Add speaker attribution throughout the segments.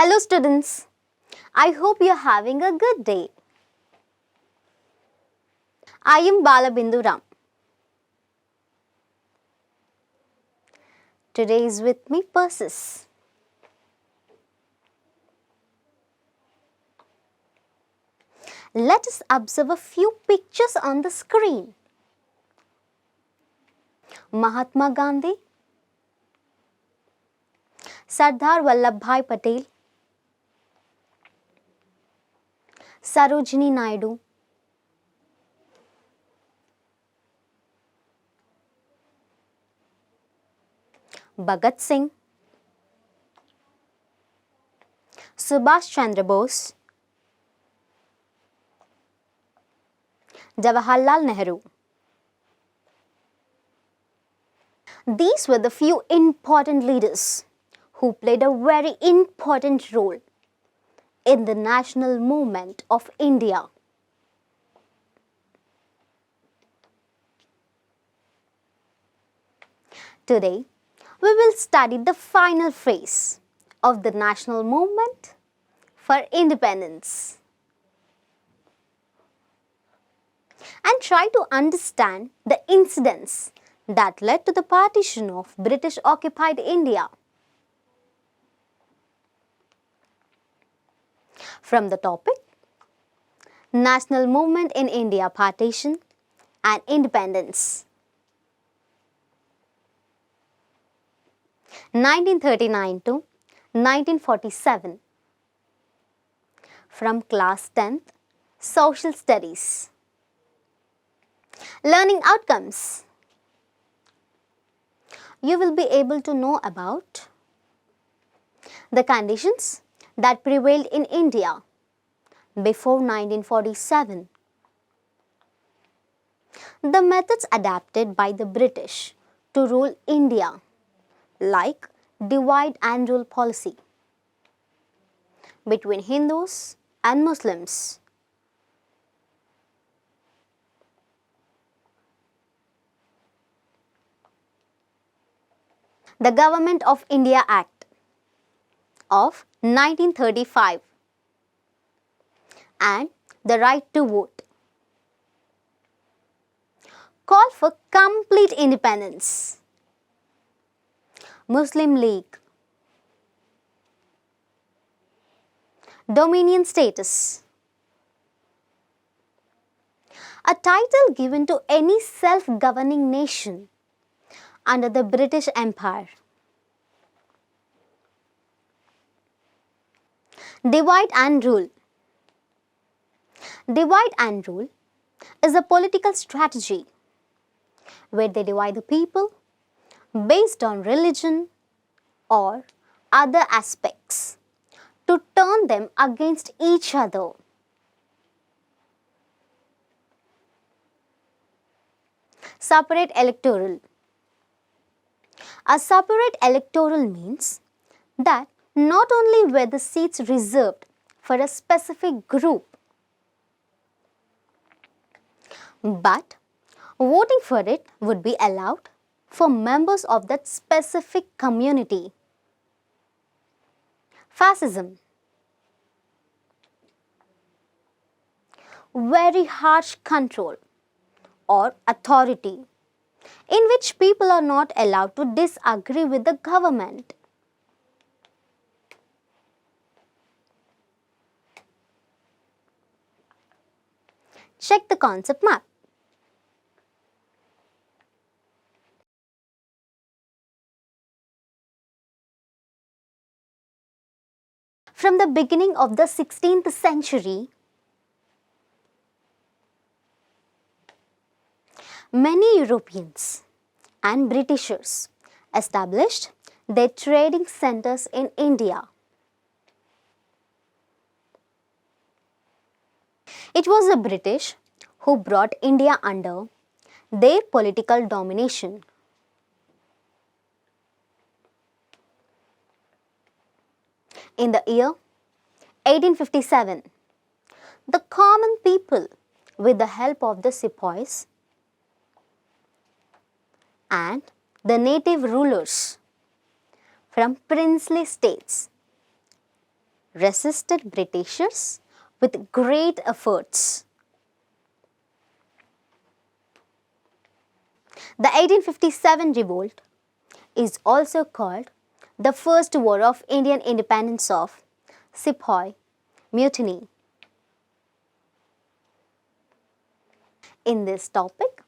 Speaker 1: Hello students, I hope you are having a good day. I am Balabindu Ram. Today is with me Persis. Let us observe a few pictures on the screen. Mahatma Gandhi, Sardar Vallabhbhai Patel, Sarojini Naidu, Bhagat Singh, Subhash Chandra Bose, Jawaharlal Nehru. These were the few important leaders who played a very important role in the national movement of India. Today, we will study the final phase of the national movement for independence and try to understand the incidents that led to the partition of British occupied India. From the topic, National Movement in India Partition and Independence. 1939 to 1947. From class 10th, Social Studies. Learning outcomes. You will be able to know about the conditions that prevailed in India before 1947, the methods adapted by the British to rule India, like divide and rule policy between Hindus and Muslims, the Government of India Act of 1935 and the right to vote, call for complete independence, Muslim League, dominion status, a title given to any self-governing nation under the British Empire. Divide and rule. Divide and rule is a political strategy where they divide the people based on religion or other aspects to turn them against each other. Separate electoral. A separate electoral means that not only were the seats reserved for a specific group, but voting for it would be allowed for members of that specific community. Fascism. Very harsh control or authority in which people are not allowed to disagree with the government. Check the concept map. From the beginning of the 16th century, many Europeans and Britishers established their trading centers in India. It was the British who brought India under their political domination. In the year 1857, the common people, with the help of the sepoys and the native rulers from princely states, resisted Britishers with great efforts. The 1857 revolt is also called the First War of Indian Independence of Sepoy Mutiny. In this topic,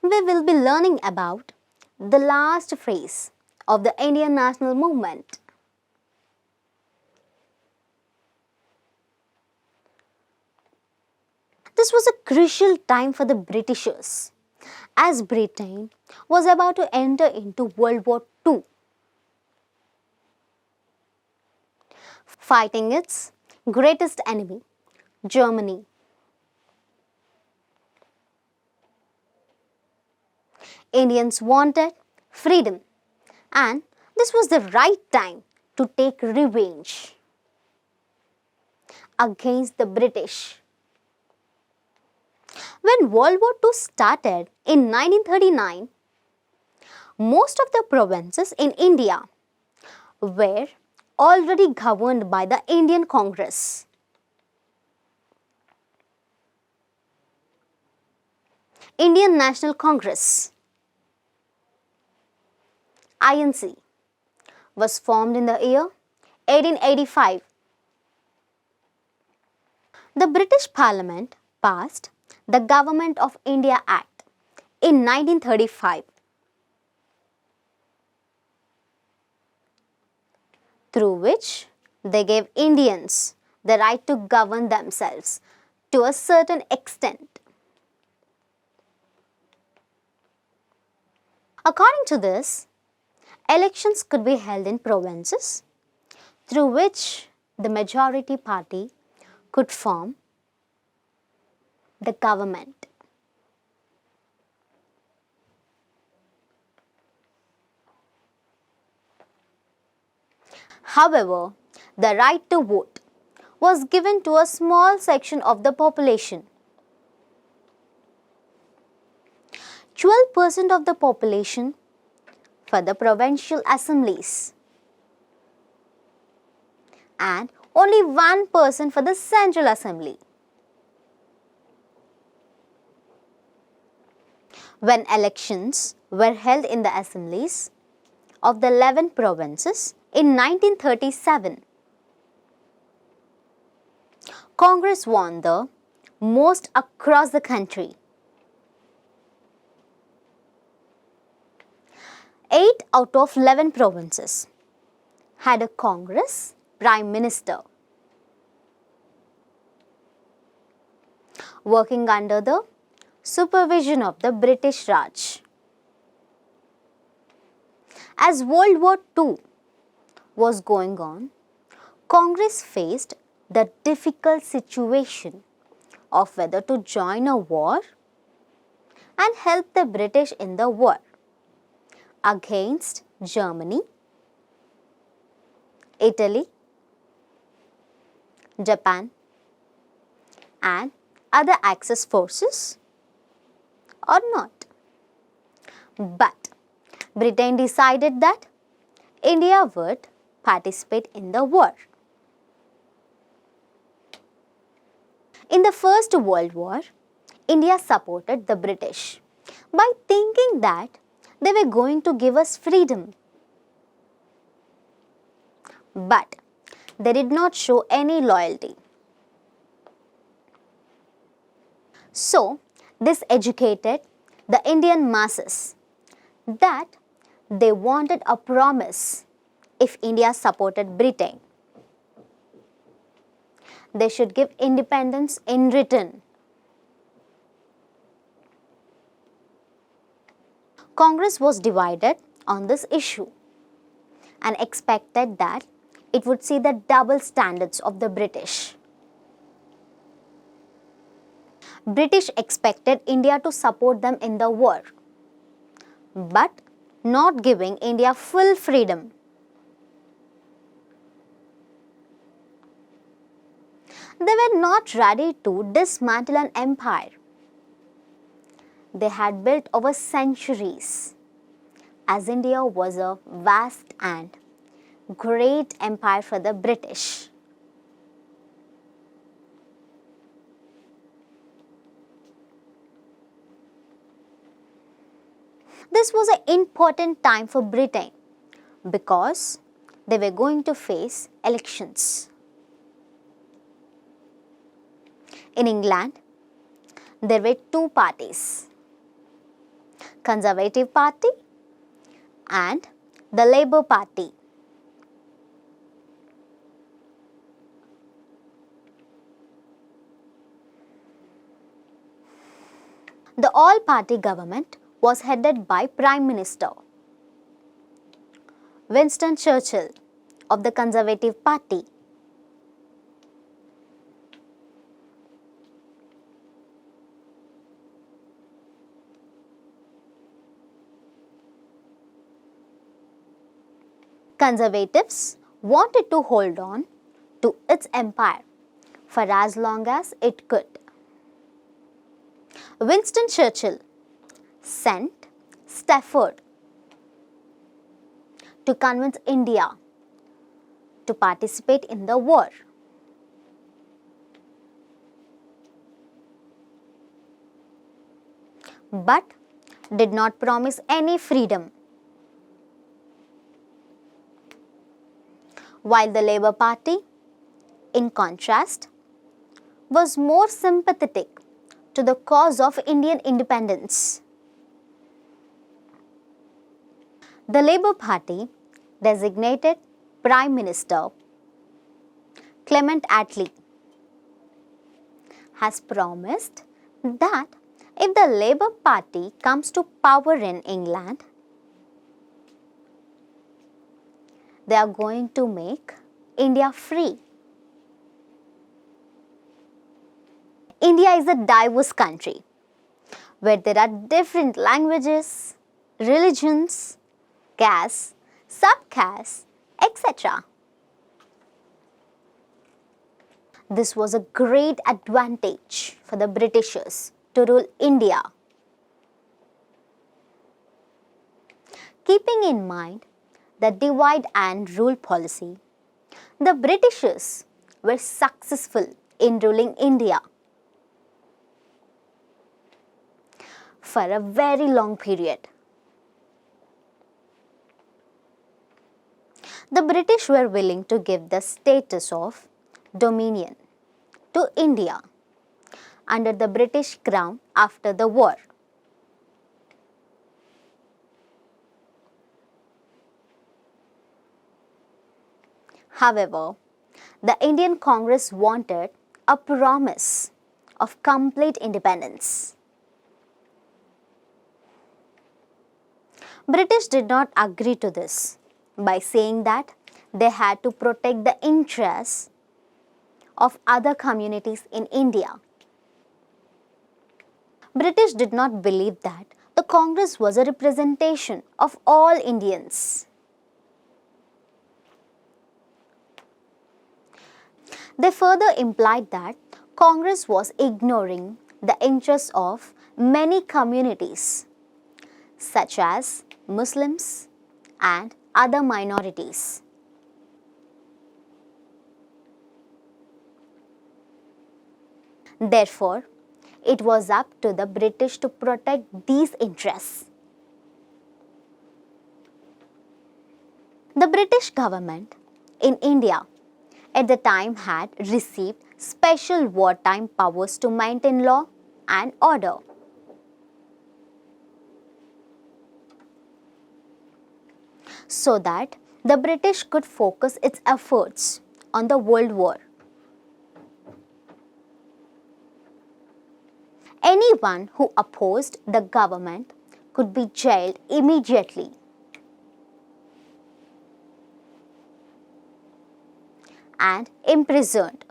Speaker 1: we will be learning about the last phase of the Indian national movement. This was a crucial time for the Britishers, as Britain was about to enter into World War II, fighting its greatest enemy, Germany. Indians wanted freedom, and this was the right time to take revenge against the British. When World War II started in 1939, most of the provinces in India were already governed by the Indian Congress. Indian National Congress (INC) was formed in the year 1885. The British Parliament passed the Government of India Act in 1935, through which they gave Indians the right to govern themselves to a certain extent. According to this, elections could be held in provinces through which the majority party could form the government. However, the right to vote was given to a small section of the population. 12% of the population for the provincial assemblies and only 1% for the central assembly. When elections were held in the assemblies of the 11 provinces in 1937, Congress won the most across the country. 8 out of 11 provinces had a Congress Prime Minister working under the supervision of the British Raj. As World War II was going on, Congress faced the difficult situation of whether to join a war and help the British in the war against Germany, Italy, Japan, and other Axis forces or not. But Britain decided that India would participate in the war. In the First World War, India supported the British by thinking that they were going to give us freedom. But they did not show any loyalty. So, this educated the Indian masses that they wanted a promise if India supported Britain. They should give independence in return. Congress was divided on this issue and expected that it would see the double standards of the British. British expected India to support them in the war, but not giving India full freedom. They were not ready to dismantle an empire they had built over centuries, as India was a vast and great empire for the British. This was an important time for Britain because they were going to face elections. In England, there were two parties, Conservative Party and the Labour Party. The all-party government was headed by Prime Minister Winston Churchill of the Conservative Party. Conservatives wanted to hold on to its empire for as long as it could. Winston Churchill sent Stafford to convince India to participate in the war. But did not promise any freedom. While the Labour Party, in contrast, was more sympathetic to the cause of Indian independence. The Labour Party designated Prime Minister Clement Attlee has promised that if the Labour Party comes to power in England, they are going to make India free. India is a diverse country where there are different languages, religions, castes, subcastes, etc. This was a great advantage for the Britishers to rule India. Keeping in mind the divide and rule policy, the Britishers were successful in ruling India for a very long period. The British were willing to give the status of dominion to India under the British Crown after the war. However, the Indian Congress wanted a promise of complete independence. British did not agree to this by saying that they had to protect the interests of other communities in India. British did not believe that the Congress was a representation of all Indians. They further implied that Congress was ignoring the interests of many communities, such as Muslims and other minorities. Therefore, it was up to the British to protect these interests. The British government in India at the time had received special wartime powers to maintain law and order. So that the British could focus its efforts on the World War. Anyone who opposed the government could be jailed immediately. And imprisoned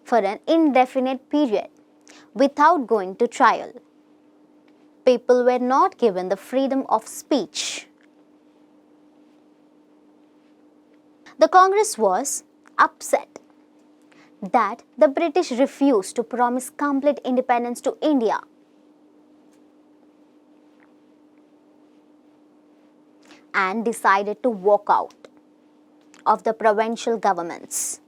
Speaker 1: for an indefinite period without going to trial. People were not given the freedom of speech. The Congress was upset that the British refused to promise complete independence to India. And decided to walk out of the provincial governments.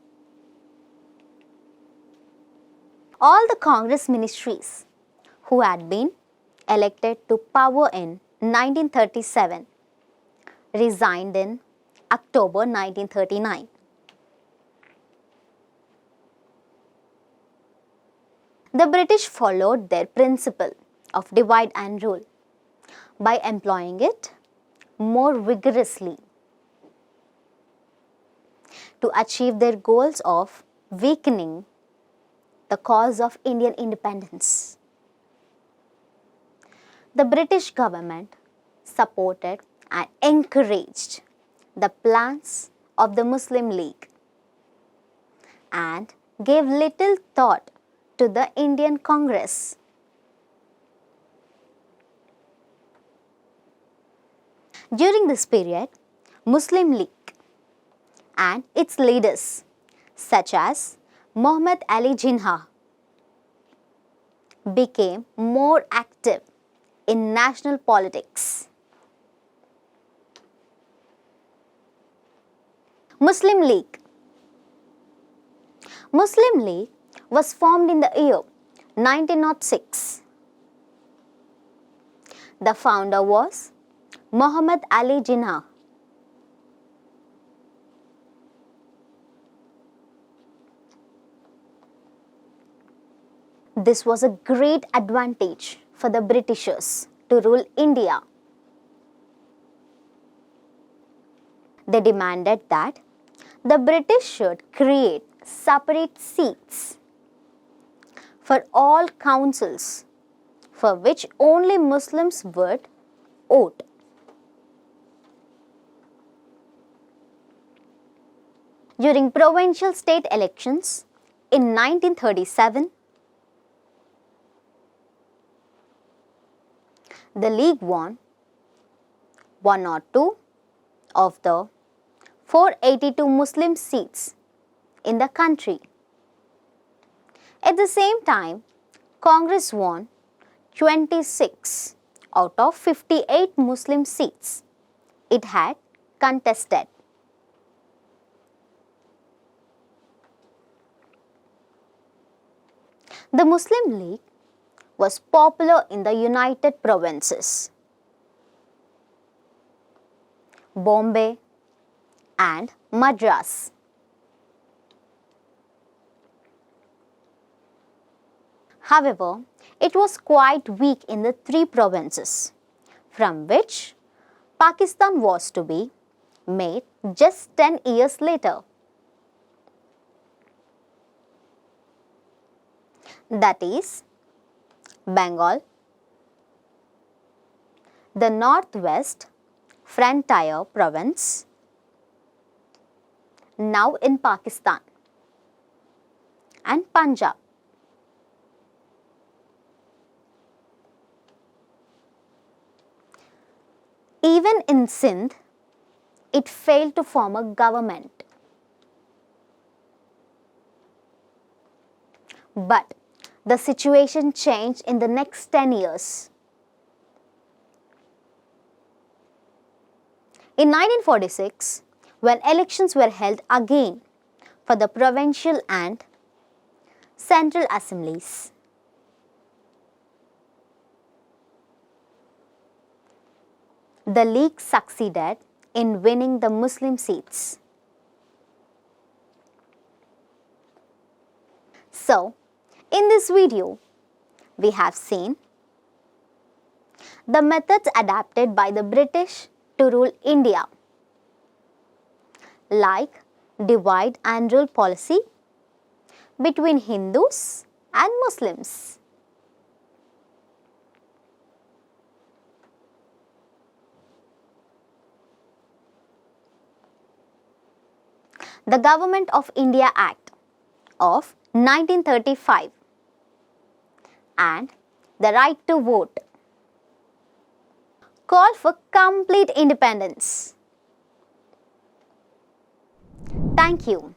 Speaker 1: All the Congress ministries who had been elected to power in 1937, resigned in October 1939. The British followed their principle of divide and rule by employing it more vigorously to achieve their goals of weakening the cause of Indian independence. The British government supported and encouraged the plans of the Muslim League and gave little thought to the Indian Congress. During this period, Muslim League and its leaders such as Muhammad Ali Jinnah became more active in national politics. Muslim League was formed in the year 1906. The founder was Muhammad Ali Jinnah. This was a great advantage for the Britishers to rule India. They demanded that the British should create separate seats for all councils for which only Muslims would vote. During provincial state elections in 1937, the League won one or two of the 482 Muslim seats in the country. At the same time, Congress won 26 out of 58 Muslim seats it had contested. The Muslim League was popular in the United Provinces, Bombay and Madras. However, it was quite weak in the three provinces from which Pakistan was to be made just 10 years later. That is Bengal, the Northwest Frontier Province, now in Pakistan, and Punjab. Even in Sindh, it failed to form a government. But the situation changed in the next 10 years. In 1946, when elections were held again for the provincial and central assemblies, the League succeeded in winning the Muslim seats. So, in this video, we have seen the methods adapted by the British to rule India, like divide and rule policy between Hindus and Muslims. The Government of India Act of 1935 and the right to vote call for complete independence. Thank you.